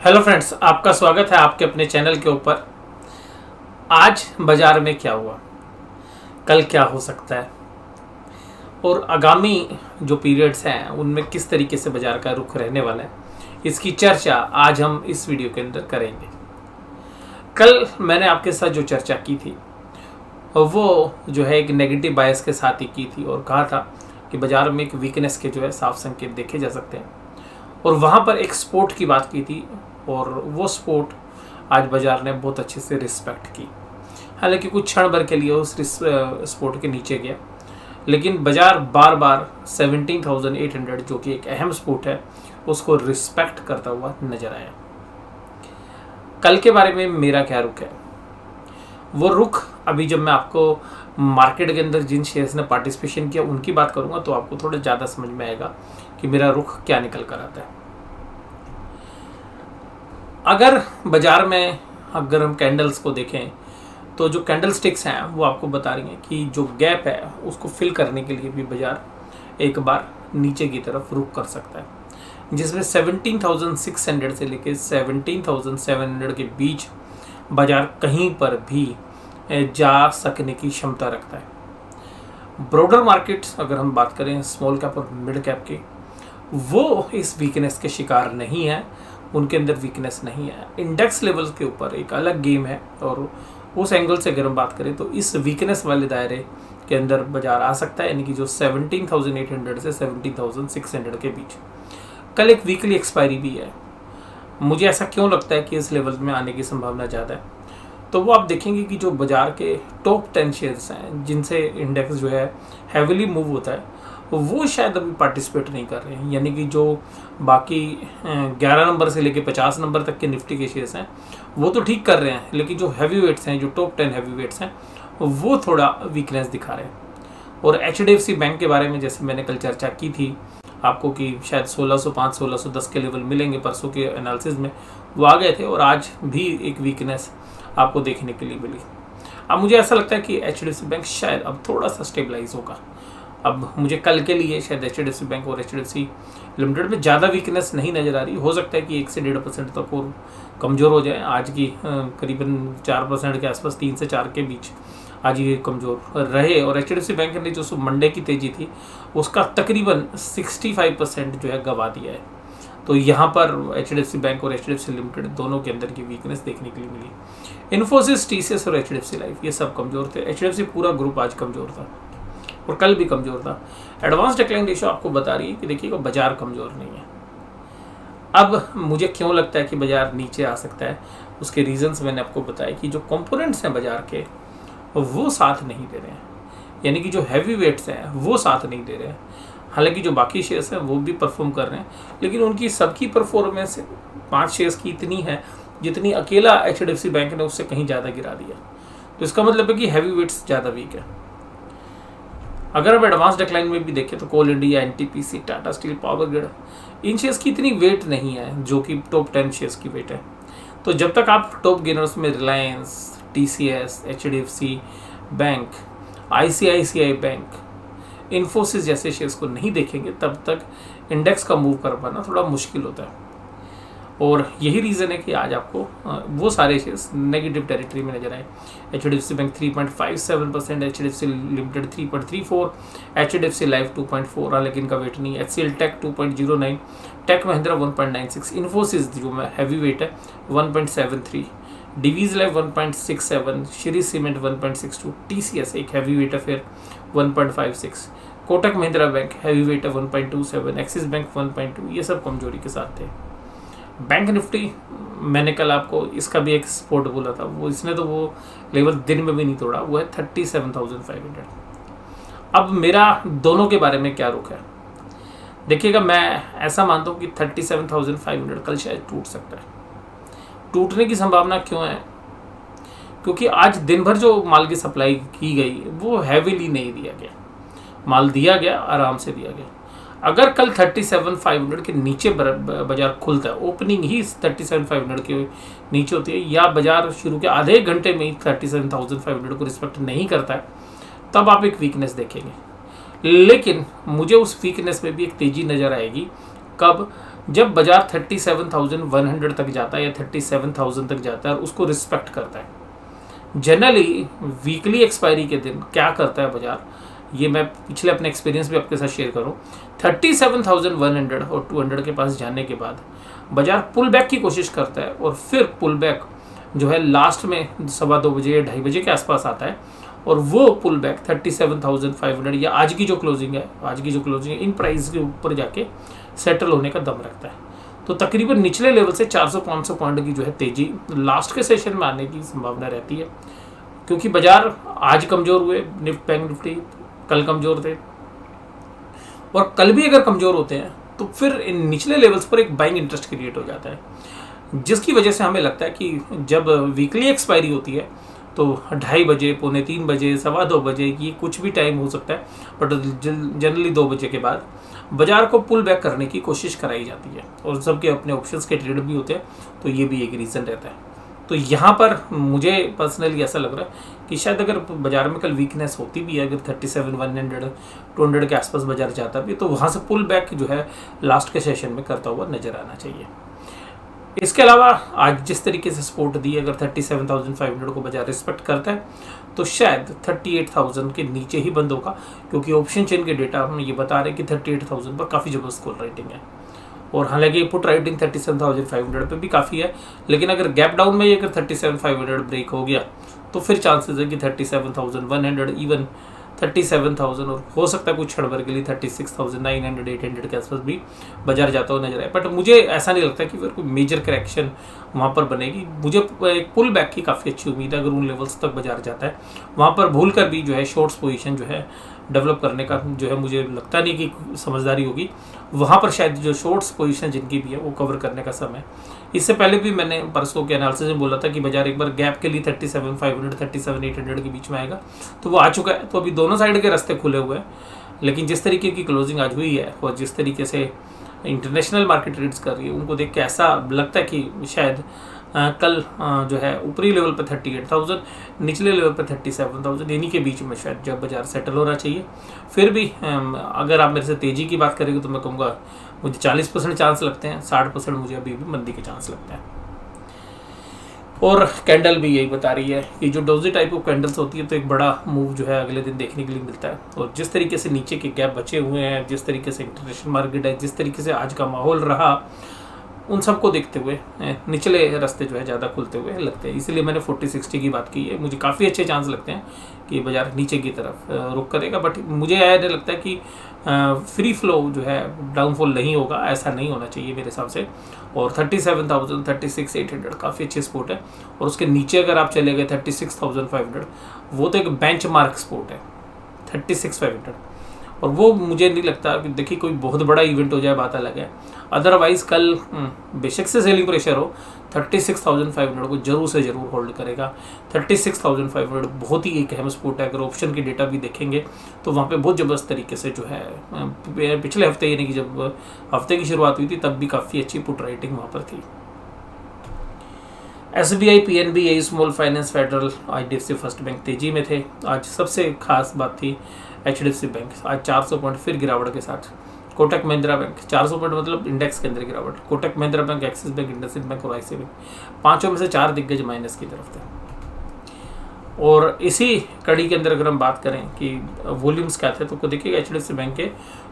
Hello friends, आपका स्वागत है आपके अपने चैनल के ऊपर। आज बाजार में क्या हुआ, कल क्या हो सकता है और आगामी जो पीरियड्स हैं उनमें किस तरीके से बाजार का रुख रहने वाला है, इसकी चर्चा आज हम इस वीडियो के अंदर करेंगे। कल मैंने आपके साथ जो चर्चा की थी वो जो है एक नेगेटिव बायस के साथ ही की थी और कहा था कि बाजार में एक वीकनेस के जो है साफ संकेत देखे जा सकते हैं और वहाँ पर एक स्पोर्ट की बात की थी और वो स्पोर्ट आज बाजार ने बहुत अच्छे से रिस्पेक्ट की। हालांकि कुछ क्षण भर के लिए उस स्पोर्ट के नीचे गया, लेकिन बाजार बार बार 17,800 जो कि एक अहम स्पोर्ट है उसको रिस्पेक्ट करता हुआ नजर आया। कल के बारे में मेरा क्या रुख है, वो रुख अभी जब मैं आपको मार्केट के अंदर जिन शेयर्स ने पार्टिसिपेशन किया उनकी बात करूंगा तो आपको थोड़ा ज़्यादा समझ में आएगा कि मेरा रुख क्या निकल कर आता है। अगर बाजार में अगर हम कैंडल्स को देखें तो जो कैंडल स्टिक्स हैं वो आपको बता रही हैं कि जो गैप है उसको फिल करने के लिए भी बाजार एक बार नीचे की तरफ रुख कर सकता है, जिसमें 17,600 से लेकर 17,700 के बीच बाजार कहीं पर भी जा सकने की क्षमता रखता है। ब्रॉडर मार्केट्स अगर हम बात करें स्मॉल कैप और मिड कैप के, वो इस वीकनेस के शिकार नहीं है, उनके अंदर वीकनेस नहीं है। इंडेक्स लेवल्स के ऊपर एक अलग गेम है और उस एंगल से अगर हम बात करें तो इस वीकनेस वाले दायरे के अंदर बाजार आ सकता है, यानी कि जो 17,800 से 17,600 के बीच। कल एक वीकली एक्सपायरी भी है। मुझे ऐसा क्यों लगता है कि इस लेवल में आने की संभावना ज़्यादा है, तो वो आप देखेंगे कि जो बाजार के टॉप 10 शेयर्स हैं जिनसे इंडेक्स जो है हैविली मूव होता है वो शायद अभी पार्टिसिपेट नहीं कर रहे हैं। यानी कि जो बाकी 11 नंबर से लेके 50 नंबर तक के निफ्टी के शेयर्स हैं वो तो ठीक कर रहे हैं, लेकिन जो हैवी वेट्स हैं, जो टॉप 10 हैवी वेट्स हैं, वो थोड़ा वीकनेस दिखा रहे हैं। और HDFC बैंक के बारे में जैसे मैंने कल चर्चा की थी आपको कि शायद 1605 1610 के लेवल मिलेंगे, परसों के एनालिसिस में वो आ गए थे और आज भी एक वीकनेस आपको देखने के लिए मिली। अब मुझे ऐसा लगता है कि HDFC बैंक शायद अब थोड़ा सा स्टेबलाइज होगा। अब मुझे कल के लिए शायद HDFC बैंक और HDFC लिमिटेड में ज़्यादा वीकनेस नहीं नज़र आ रही। हो सकता है कि 1 से 1.5% तक और कमज़ोर हो जाए। आज की करीबन 4% के आसपास, 3 से 4 के बीच आज ये कमज़ोर रहे और HDFC बैंक ने जो मंडे की तेज़ी थी उसका तकरीबन 65% जो है गवा दिया है। तो यहाँ पर HDFC बैंक और HDFC लिमिटेड दोनों के अंदर की वीकनेस देखने के लिए मिली। इन्फोसिस, TCS और HDFC लाइफ ये सब कमज़ोर थे। HDFC पूरा ग्रुप आज कमज़ोर था और कल भी कमज़ोर था। एडवांस डिक्लाइन रेशियो आपको बता रही है कि देखिएगा बाजार कमज़ोर नहीं है। अब मुझे क्यों लगता है कि बाजार नीचे आ सकता है, उसके रीजंस मैंने आपको बताया कि जो कंपोनेंट्स हैं बाजार के वो साथ नहीं दे रहे हैं, यानी कि जो हैवी वेट्स हैं वो साथ नहीं दे रहे हैं। हालांकि जो बाकी शेयर्स हैं वो भी परफॉर्म कर रहे हैं, लेकिन उनकी सबकी परफॉर्मेंस 5 शेयर्स की इतनी है जितनी अकेला HDFC बैंक ने उससे कहीं ज़्यादा गिरा दिया। तो इसका मतलब है कि हैवी वेट्स ज़्यादा वीक है। अगर अब एडवांस डिक्लाइन में भी देखें तो Coal India, NTPC, Tata Steel, Power Grid, इन शेयर्स की इतनी वेट नहीं है जो कि टॉप 10 शेयर्स की वेट है। तो जब तक आप टॉप गेनर्स में Reliance, TCS, HDFC bank, ICICI bank, Infosys जैसे शेयर्स को नहीं देखेंगे तब तक इंडेक्स का मूव कर पाना थोड़ा मुश्किल होता है। और यही रीज़न है कि आज आपको वो सारे शेयर्स नेगेटिव टेरिटरी में नजर आए। HDFC bank 3.57%, HDFC limited 3.34%, HDFC life 2.4, हालांकि इनका वेट नहीं। HCL tech 2.09, tech Mahindra 1.96, Infosys जो हैवी वेट है 1.73, Divi's life 1.67, Shree cement 1.62, TCS एक हैवी वेट है फिर 1.56, Kotak Mahindra bank heavy weight है 1.27, एक्सिस बैंक 1.2, ये सब कमजोरी के साथ थे। बैंक निफ्टी मैंने कल आपको इसका भी एक सपोर्ट बोला था, वो इसने तो वो लेवल दिन में भी नहीं तोड़ा, वो है 37,500। अब मेरा दोनों के बारे में क्या रुख है, देखिएगा मैं ऐसा मानता हूँ कि 37,500 कल शायद टूट सकता है। टूटने की संभावना क्यों है, क्योंकि आज दिन भर जो माल की सप्लाई की गई वो हैवीली नहीं दिया गया, माल दिया गया, आराम से दिया गया। अगर कल 37,500 के नीचे बाजार खुलता है, ओपनिंग ही 37,500 के नीचे होती है, या बाजार शुरू के आधे घंटे में ही 37,500 को रिस्पेक्ट नहीं करता है, तब आप एक वीकनेस देखेंगे। लेकिन मुझे उस वीकनेस में भी एक तेज़ी नज़र आएगी कब, जब बाजार 37,100 तक जाता है या 37,000 तक जाता है और उसको रिस्पेक्ट करता है, जनरली वीकली एक्सपायरी के दिन क्या करता है बाजार, ये मैं पिछले अपने एक्सपीरियंस भी आपके साथ शेयर करूं, 37,100 और 200 के पास जाने के बाद बाजार पुल बैक की कोशिश करता है और फिर पुल बैक जो है लास्ट में 2:15 बजे या 2:30 बजे के आसपास आता है और वो पुल बैक 37,500 या आज की जो क्लोजिंग है इन प्राइस के ऊपर जाके सेटल होने का दम रखता है। तो तकरीबन निचले लेवल से 400-500 पॉइंट की जो है तेजी लास्ट के सेशन में आने की संभावना रहती है, क्योंकि बाजार आज कमज़ोर हुए, बैंक निफ्टी कल कमज़ोर थे और कल भी अगर कमज़ोर होते हैं तो फिर इन निचले लेवल्स पर एक बाइंग इंटरेस्ट क्रिएट हो जाता है, जिसकी वजह से हमें लगता है कि जब वीकली एक्सपायरी होती है तो 2:30 बजे, 2:45 बजे, 2:15 बजे, ये कुछ भी टाइम हो सकता है, बट जनरली 2 बजे के बाद बाजार को पुल बैक करने की कोशिश कराई जाती है और सबके अपने ऑप्शंस के ट्रेड भी होते हैं, तो ये भी एक रीज़न रहता है। तो यहाँ पर मुझे पर्सनली ऐसा लग रहा है कि शायद अगर बाजार में कल वीकनेस होती भी है, अगर 37,100 200 के आसपास बाजार जाता भी, तो वहाँ से पुल बैक जो है लास्ट के सेशन में करता हुआ नजर आना चाहिए। इसके अलावा आज जिस तरीके से सपोर्ट दी, अगर 37,500 को बाजार रिस्पेक्ट करता है तो शायद 38,000 के नीचे ही बंद होगा, क्योंकि ऑप्शन चेन के डेटा हम ये बता रहे हैं कि 38,000 पर काफ़ी ज़बरदस्त कॉल राइटिंग है और हालांकि पुट राइटिंग 37,500 पे भी काफ़ी है, लेकिन अगर गैप डाउन में ये अगर 37,500 ब्रेक हो गया तो फिर चांसेस है कि 37,100 इवन 37,000 और हो सकता है कुछ क्षण भर के लिए 36,900 800 के आसपास भी बाजार जाता हुआ नजर आए। बट मुझे ऐसा नहीं लगता कि फिर कोई मेजर करेक्शन वहाँ पर बनेगी। मुझे एक पुल बैक की काफ़ी अच्छी उम्मीद है, अगर उन लेवल्स तक बाजार जाता है वहाँ पर भूल कर भी जो है शॉर्ट्स पोजीशन जो है डेवलप करने का जो है मुझे लगता नहीं कि समझदारी होगी। वहाँ पर शायद जो शॉर्ट्स पोजीशन जिनकी भी है वो कवर करने का समय। इससे पहले भी मैंने परसों के एनालिसिस में बोला था कि बाजार एक बार गैप के लिए 37,500 37,800 के बीच में आएगा, तो वो आ चुका है। तो अभी दोनों साइड के रास्ते खुले हुए हैं, लेकिन जिस तरीके की क्लोजिंग आज हुई है और जिस तरीके से इंटरनेशनल मार्केट ट्रेड्स कर रही है, उनको देख के ऐसा लगता है कि शायद कल जो है ऊपरी लेवल पर 38,000, निचले लेवल पर 37,000, इन्हीं के बीच में शायद जब बाजार सेटल होना चाहिए। फिर भी अगर आप मेरे से तेज़ी की बात करेंगे तो मैं कहूँगा मुझे 40% चांस लगते हैं, 60% मुझे अभी भी मंदी के चांस लगते हैं। और कैंडल भी यही बता रही है कि जो डोजी टाइप ऑफ कैंडल्स होती है तो एक बड़ा मूव जो है अगले दिन देखने के लिए मिलता है। और जिस तरीके से नीचे के गैप बचे हुए हैं, जिस तरीके से इंटरनेशनल मार्केट है, जिस तरीके से आज का माहौल रहा, उन सबको देखते हुए निचले रास्ते जो है ज़्यादा खुलते हुए लगते हैं। इसलिए मैंने 40-60 की बात की है। मुझे काफ़ी अच्छे चांस लगते हैं कि बाजार नीचे की तरफ रुक करेगा, बट मुझे यह लगता है कि फ्री फ्लो जो है डाउनफॉल नहीं होगा, ऐसा नहीं होना चाहिए मेरे हिसाब से। और 37,000 36,800 काफ़ी अच्छे स्पोर्ट है, और उसके नीचे अगर आप चले गए 36,500, वो तो एक बेंच मार्क स्पोर्ट है 36,500, और वो मुझे नहीं लगता कि देखिए कोई बहुत बड़ा इवेंट हो जाए, बात अलग है। अदरवाइज कल बेशक से सेलिंग प्रेशर हो, 36,500 को जरूर से ज़रूर होल्ड करेगा। 36,500 बहुत ही एक अहम स्पोर्ट है। अगर ऑप्शन की डेटा भी देखेंगे तो वहाँ पे बहुत ज़बरदस्त तरीके से जो है पिछले हफ्ते, यानी कि जब हफ्ते की शुरुआत हुई थी तब भी काफ़ी अच्छी पुट राइटिंग वहाँ पर थी। SBI, PNB, यही small finance, federal, IDFC first bank तेजी में थे। आज सबसे खास बात थी HDFC बैंक, आज 400 पॉइंट फिर गिरावट के साथ। कोटक महिंद्रा बैंक 400 पॉइंट मतलब इंडेक्स के अंदर गिरावट। Kotak Mahindra bank, axis bank, IndusInd bank और ICICI बैंक, पांचों में से 4 दिग्गज माइनस की तरफ थे। और इसी कड़ी के अंदर अगर हम बात करें कि वॉल्यूम्स क्या थे, तो देखिए HDFC बैंक के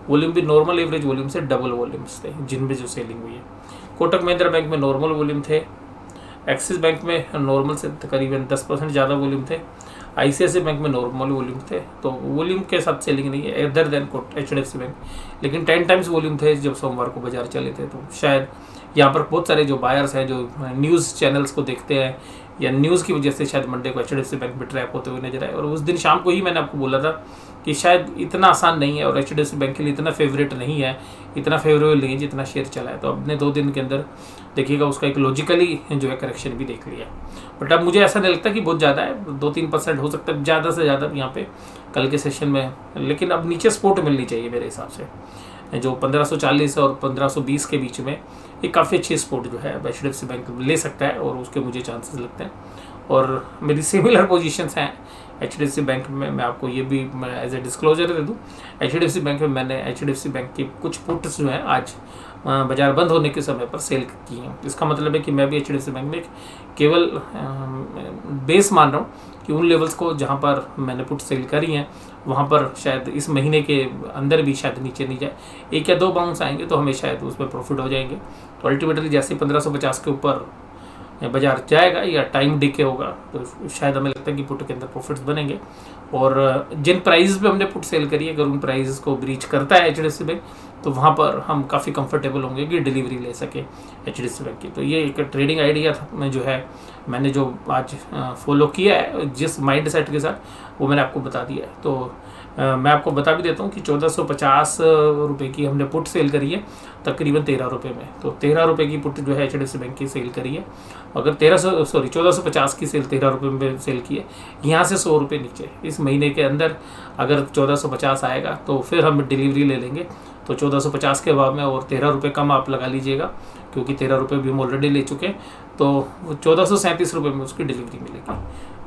वॉल्यूम भी नॉर्मल एवरेज वॉल्यूम से डबल वॉल्यूम्स थे जिनमें जो सेलिंग हुई है। कोटक महिंद्रा बैंक में नॉर्मल वॉल्यूम थे, एक्सिस बैंक में नॉर्मल से तकरीबन 10% ज़्यादा वॉल्यूम थे, ICICI बैंक में नॉर्मल वॉल्यूम थे। तो वॉल्यूम के साथ सेलिंग नहीं है अदर देन HDFC बैंक, लेकिन 10 टाइम्स वॉल्यूम थे जब सोमवार को बाजार चले थे। तो शायद यहाँ पर बहुत सारे जो बायर्स हैं, जो न्यूज़ चैनल्स को देखते हैं या न्यूज़ की वजह से शायद मंडे को HDFC बैंक में ट्रैप होते हुए नजर आए। और उस दिन शाम को ही मैंने आपको बोला था कि शायद इतना आसान नहीं है और HDFC बैंक के लिए इतना फेवरेट नहीं है, इतना फेवरेबल नहीं है जितना शेयर चला है। तो अपने 2 दिन के अंदर देखिएगा उसका एक लॉजिकली जो है करेक्शन भी देख लिया। बट अब मुझे ऐसा नहीं लगता कि बहुत ज़्यादा है, 2-3% हो सकता है ज़्यादा से ज़्यादा यहाँ पे कल के सेशन में। लेकिन अब नीचे सपोर्ट मिलनी चाहिए मेरे हिसाब से, जो 1540 और 1520 के बीच में एक काफ़ी अच्छी सपोर्ट जो है HDFC बैंक ले सकता है, और उसके मुझे चांसेस लगते हैं। और मेरी सिमिलर पोजीशंस हैं HDFC बैंक में। मैं आपको ये भी एज ए डिस्क्लोजर दे दूँ, HDFC बैंक में मैंने HDFC बैंक की कुछ पुट्स जो है आज बाजार बंद होने के समय पर सेल की हैं। इसका मतलब है कि मैं भी HDFC बैंक में केवल बेस मान रहा हूँ कि उन लेवल्स को जहाँ पर मैंने पुट सेल करी हैं वहाँ पर शायद इस महीने के अंदर भी शायद नीचे नहीं जाए, 1 या 2 बाउंस आएंगे तो हमें शायद उसमें प्रॉफिट हो जाएंगे। तो अल्टीमेटली जैसे 1550 के ऊपर बाजार जाएगा या टाइम डिके होगा तो शायद हमें लगता है कि पुट के अंदर प्रॉफिट्स बनेंगे। और जिन प्राइस पे हमने पुट सेल करी है अगर उन प्राइस को ब्रीच करता है HDFC बैंक तो वहाँ पर हम काफ़ी कंफर्टेबल होंगे कि डिलीवरी ले सके HDFC बैंक की। तो ये एक ट्रेडिंग आइडिया था मैं जो है मैंने जो आज फॉलो किया है जिस माइंड सेट के साथ, वो मैंने आपको बता दिया है। तो मैं आपको बता भी देता हूँ कि 1450 रुपये की हमने पुट सेल करी है तकरीबन 13 रुपये में। तो 13 रुपये की पुट जो है HDFC बैंक की सेल करी है, अगर 1450 की सेल 13 रुपये में सेल की है, यहाँ से 100 रुपये नीचे इस महीने के अंदर अगर 1450 आएगा तो फिर हम डिलीवरी ले लेंगे। तो 1450 के भाव में और 13 रुपये कम आप लगा लीजिएगा क्योंकि 13 रुपये भी हम ऑलरेडी ले चुके हैं, तो 1437 रुपये में उसकी डिलीवरी मिलेगी।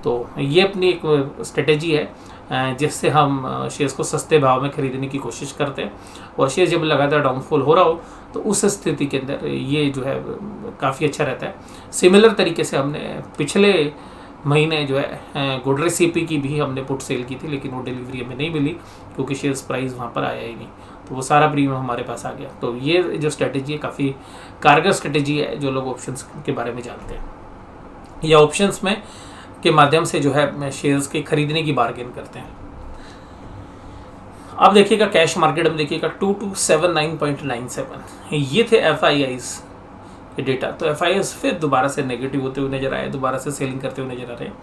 तो ये अपनी एक स्ट्रेटेजी है जिससे हम शेयर्स को सस्ते भाव में खरीदने की कोशिश करते हैं। और शेयर जब लगातार डाउनफॉल हो रहा हो तो उस स्थिति के अंदर ये जो है काफ़ी अच्छा रहता है। सिमिलर तरीके से हमने पिछले महीने जो है गोडरेज CP की भी हमने पुट सेल की थी, लेकिन वो डिलीवरी हमें नहीं मिली क्योंकि शेयर्स प्राइस वहाँ पर आया ही नहीं, तो वो सारा प्रीमियम हमारे पास आ गया। तो ये जो स्ट्रेटेजी है काफ़ी कारगर स्ट्रेटेजी है जो लोग ऑप्शंस के बारे में जानते हैं या ऑप्शंस में के माध्यम से जो है शेयर्स के खरीदने की बार्गेन करते हैं। अब देखिएगा कैश मार्केट में देखिएगा 2279.97 ये थे FIIs के डेटा। तो FIIs फिर दोबारा से नेगेटिव होते हुए नजर आए, दोबारा से सेलिंग करते हुए नजर आ रहे हैं।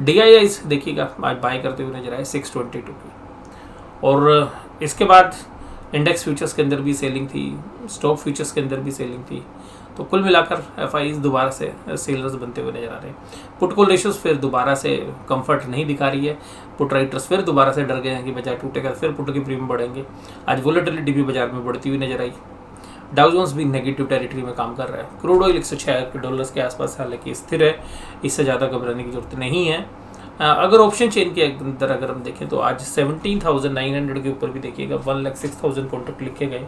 DIIs देखिएगा आज बाय करते हुए नजर आए 622 की। और इसके बाद इंडेक्स फ्यूचर्स के अंदर भी सेलिंग थी, स्टॉक फ्यूचर्स के अंदर भी सेलिंग थी। तो कुल मिलाकर FIIs दोबारा से सेलर्स बनते हुए नजर आ रहे हैं। पुट कॉल रेशियोज फिर दोबारा से कंफर्ट नहीं दिखा रही है, पुट राइटर्स फिर दोबारा से डर गए हैं कि बाजार टूटेगा फिर पुट के प्रीमियम बढ़ेंगे। आज वोलेटिलिटी भी बाजार में बढ़ती हुई नजर आई। डाउ जोन्स भी नेगेटिव टेरिटरी में काम कर रहा है। क्रूड ऑयल $106 के आसपास हालांकि स्थिर है, इससे ज़्यादा घबराने की जरूरत नहीं है। अगर ऑप्शन चेन के अंदर अगर हम देखें तो आज 17,900 के ऊपर भी देखिएगा 1,06,000 कॉन्ट्रैक्ट लिखे गए,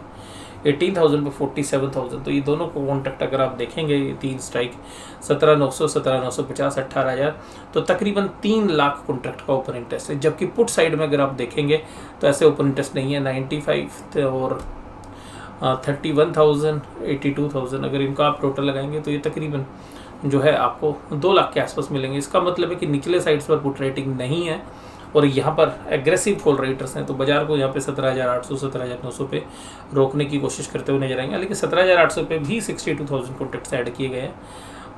18,000 पे 47,000। तो ये दोनों को कॉन्ट्रैक्ट अगर आप देखेंगे ये 3 स्ट्राइक 17,900, 17,950, 18,000, तो तकरीबन 3 लाख कॉन्ट्रैक्ट का ओपन इंटरेस्ट है। जबकि पुट साइड में अगर आप देखेंगे तो ऐसे ओपन इंटरेस्ट नहीं है। 95 और 31,000, 82,000 अगर इनका आप टोटल लगाएंगे तो ये तकरीबन जो है आपको 2 लाख के आसपास मिलेंगे। इसका मतलब है कि निचले साइड्स पर पुट रेटिंग नहीं है और यहाँ पर एग्रेसिव कॉल राइटर्स हैं। तो बाजार को यहाँ पे 17,800, 17,900 पे रोकने की कोशिश करते हुए नजर आएंगे। लेकिन 17,800 पे भी 62,000 कॉन्ट्रैक्ट्स ऐड किए गए हैं।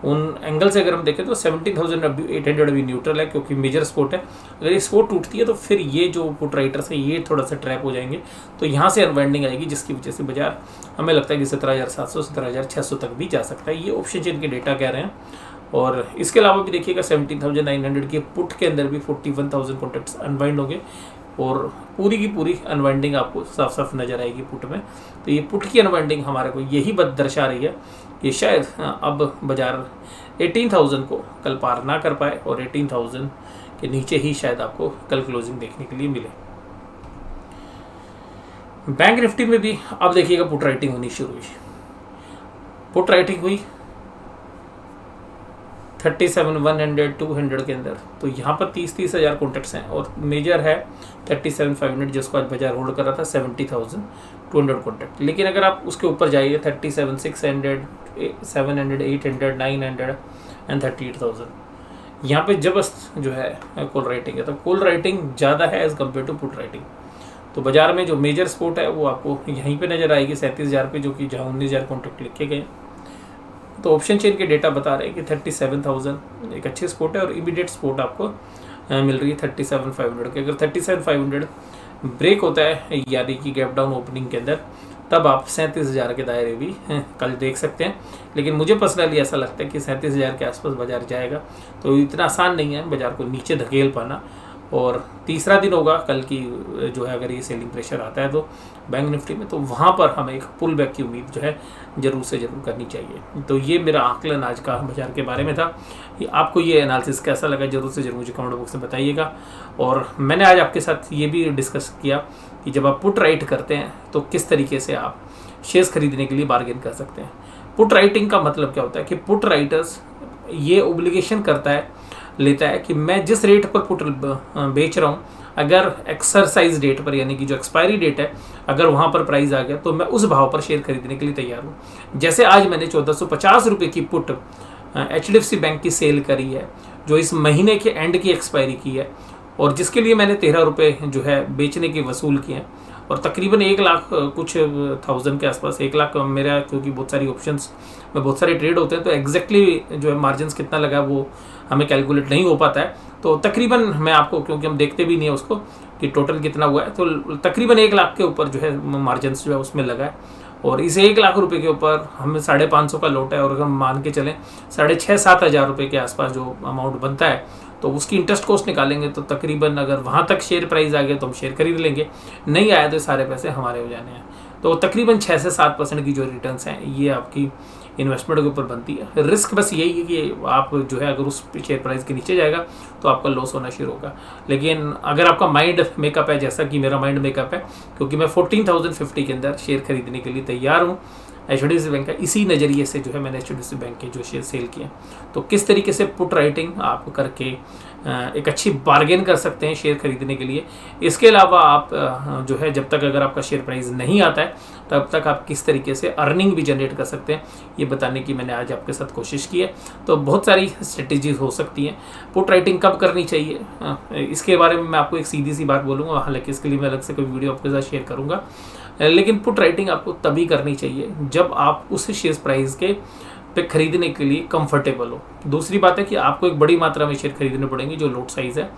उन एंगल से अगर हम देखें तो 17,800 अभी न्यूट्रल है क्योंकि मेजर सपोर्ट है। अगर ये सपोर्ट टूटती है तो फिर ये जो पुट राइटर्स है ये थोड़ा सा ट्रैप हो जाएंगे, तो यहाँ से अनवाइंडिंग आएगी जिसकी वजह से बाजार हमें लगता है कि 17,700, 17,600 तक भी जा सकता है। ये ऑप्शन चेन के डेटा कह रहे हैं। और इसके अलावा भी देखिएगा 17,900 के पुट के अंदर भी 41,000 कॉन्ट्रैक्ट्स अनवाइंड हो गए और पूरी की पूरी अनवाइंडिंग आपको साफ साफ नजर आएगी पुट में। तो ये पुट की अनवाइंडिंग हमारे को यही बात दर्शा रही है कि शायद अब बाजार 18,000 को कल पार ना कर पाए और 18,000 के नीचे ही शायद आपको कल क्लोजिंग देखने के लिए मिले। बैंक निफ्टी में भी अब देखिएगा पुट राइटिंग होनी शुरू हुई। पुट राइटिंग हुई 37,100, 200 के अंदर। तो यहाँ पर 30 हज़ार कॉन्ट्रैक्ट्स हैं और मेजर है 37,500 जिसको आज बाजार होल्ड कर रहा था 70,200 कॉन्ट्रैक्ट। लेकिन अगर आप उसके ऊपर जाइए 37,600, 700, 800, 900 एंड 38,000, यहाँ पे जबरदस्त जो है कॉल राइटिंग है। तो कॉल राइटिंग ज़्यादा है as compare to put writing. तो बाजार में जो मेजर सपोर्ट है वो आपको यहीं पे नज़र आएगी 37,000 पे, जो कि जहाँ 19,000 कॉन्ट्रैक्ट लिखे गए। तो ऑप्शन चेन के डेटा बता रहे हैं कि 37,000 एक अच्छी सपोर्ट है और इमीडिएट सपोर्ट आपको मिल रही है 37,500 के। अगर 37,500 ब्रेक होता है यानी कि गैप डाउन ओपनिंग के अंदर, तब आप 37,000 के दायरे भी कल देख सकते हैं। लेकिन मुझे पर्सनली ऐसा लगता है कि 37,000 के आसपास बाजार जाएगा। तो इतना आसान नहीं है बाजार को नीचे धकेल पाना। और तीसरा दिन होगा कल की जो है, अगर ये सेलिंग प्रेशर आता है तो बैंक निफ्टी में, तो वहाँ पर हमें एक पुल बैक की उम्मीद जो है ज़रूर से ज़रूर करनी चाहिए। तो ये मेरा आकलन आज का बाजार के बारे में था। कि आपको ये एनालिसिस कैसा लगा ज़रूर से ज़रूर मुझे कमेंट बॉक्स में बताइएगा। और मैंने आज आपके साथ ये भी डिस्कस किया कि जब आप पुट राइट करते हैं तो किस तरीके से आप शेयर्स खरीदने के लिए बार्गेन कर सकते हैं। पुट राइटिंग का मतलब क्या होता है कि पुट राइटर्स ये ओब्लिगेशन लेता है कि मैं जिस रेट पर पुट बेच रहा हूँ, अगर एक्सरसाइज डेट पर यानी कि जो एक्सपायरी डेट है, अगर वहाँ पर प्राइस आ गया तो मैं उस भाव पर शेयर खरीदने के लिए तैयार हूँ। जैसे आज मैंने 1450 रुपये की पुट HDFC बैंक की सेल करी है, जो इस महीने के एंड की एक्सपायरी की है, और जिसके लिए मैंने 13 रुपये जो है बेचने के वसूल किए हैं, और तकरीबन 1 लाख कुछ थाउजेंड के आसपास, 1 लाख मेरा, क्योंकि बहुत सारी ऑप्शंस में बहुत सारे ट्रेड होते हैं, तो एग्जैक्टली जो है मार्जिन्स कितना लगा वो हमें कैलकुलेट नहीं हो पाता है। तो तकरीबन मैं आपको, क्योंकि हम देखते भी नहीं है उसको कि टोटल कितना हुआ है, तो तकरीबन 1 लाख के ऊपर जो है मार्जिन्स जो है उसमें लगा है। और इस 1 लाख रुपए के ऊपर हमें 550 का लॉट है, और अगर हम मान के चलें 6,500-7 हज़ार रुपये के आसपास जो अमाउंट बनता है, तो उसकी इंटरेस्ट कॉस्ट निकालेंगे तो तकरीबन अगर वहाँ तक शेयर प्राइस आ गया तो हम शेयर खरीद लेंगे, नहीं आया तो सारे पैसे हमारे हो जाने हैं। तो तकरीबन 6 से 7% की जो रिटर्न्स हैं ये आपकी इन्वेस्टमेंट के ऊपर बनती है। रिस्क बस यही है कि आप जो है अगर उस शेयर प्राइस के नीचे जाएगा तो आपका लॉस होना शुरू होगा। लेकिन अगर आपका माइंड मेकअप है, जैसा कि मेरा माइंड मेकअप है, क्योंकि मैं 14,050 के अंदर शेयर खरीदने के लिए तैयार हूँ HDFC बैंक का, इसी नज़रिए से जो है मैंने HDFC बैंक के जो शेयर सेल किए। तो किस तरीके से पुट राइटिंग आप करके एक अच्छी बार्गेन कर सकते हैं शेयर खरीदने के लिए। इसके अलावा आप जो है जब तक अगर आपका शेयर प्राइस नहीं आता है तब तक आप किस तरीके से अर्निंग भी जनरेट कर सकते हैं, ये बताने की मैंने आज आपके साथ कोशिश की है। तो बहुत सारी स्ट्रेटजीज हो सकती हैं। पुट राइटिंग कब करनी चाहिए इसके बारे में मैं आपको एक सीधी सी बात बोलूँगा, हालांकि इसके लिए मैं अलग से कोई वीडियो आपके साथ शेयर करूँगा। लेकिन पुट राइटिंग आपको तभी करनी चाहिए जब आप उस शेयर प्राइस के पे खरीदने के लिए कंफर्टेबल हो। दूसरी बात है कि आपको एक बड़ी मात्रा में शेयर खरीदने पड़ेंगे जो लॉट साइज है,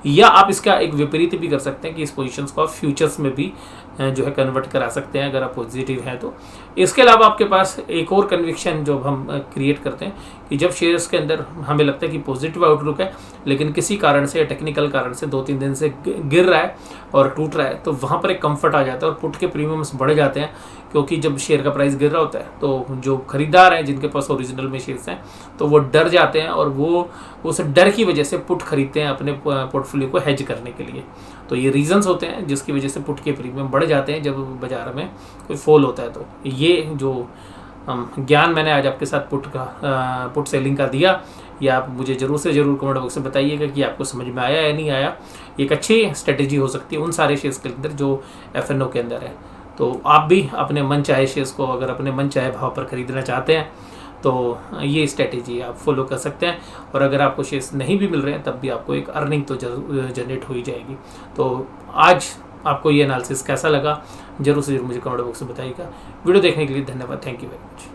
या आप इसका एक विपरीत भी कर सकते हैं कि इस पोजीशंस को आप फ्यूचर्स में भी जो है कन्वर्ट करा सकते हैं अगर आप पॉजिटिव हैं तो। इसके अलावा आपके पास एक और कन्विक्शन जो हम क्रिएट करते हैं कि जब शेयर्स के अंदर हमें लगता है कि पॉजिटिव आउटलुक है, लेकिन किसी कारण से, टेक्निकल कारण से 2-3 दिन से गिर रहा है और टूट रहा है, तो वहाँ पर एक कंफर्ट आ जाता है और पुट के प्रीमियम्स बढ़ जाते हैं। क्योंकि जब शेयर का प्राइस गिर रहा होता है तो जो खरीदार हैं जिनके पास ओरिजिनल में शेयर्स हैं तो वो डर जाते हैं, और वो उस डर की वजह से पुट खरीदते हैं अपने पोर्टफोलियो को हेज करने के लिए। तो ये रीजंस होते हैं जिसकी वजह से पुट के प्रीमियम बढ़ जाते हैं जब बाजार में कोई फॉल होता है। तो ये जो ज्ञान मैंने आज आपके साथ पुट सेलिंग का दिया, ये आप मुझे ज़रूर से ज़रूर कमेंट बॉक्स में बताइएगा कि आपको समझ में आया या नहीं आया। एक अच्छी स्ट्रेटेजी हो सकती है उन सारे शेयर्स के अंदर जो FNO के अंदर है। तो आप भी अपने मन चाहे शेयर्स को अगर अपने मन चाहे भाव पर खरीदना चाहते हैं तो ये स्ट्रेटेजी आप फॉलो कर सकते हैं। और अगर आपको शेयर्स नहीं भी मिल रहे हैं तब भी आपको एक अर्निंग तो जनरेट हो ही जाएगी। तो आज आपको ये एनालिसिस कैसा लगा जरूर से जरूर मुझे कमेंट बॉक्स में बताइएगा। वीडियो देखने के लिए धन्यवाद। Thank you very much.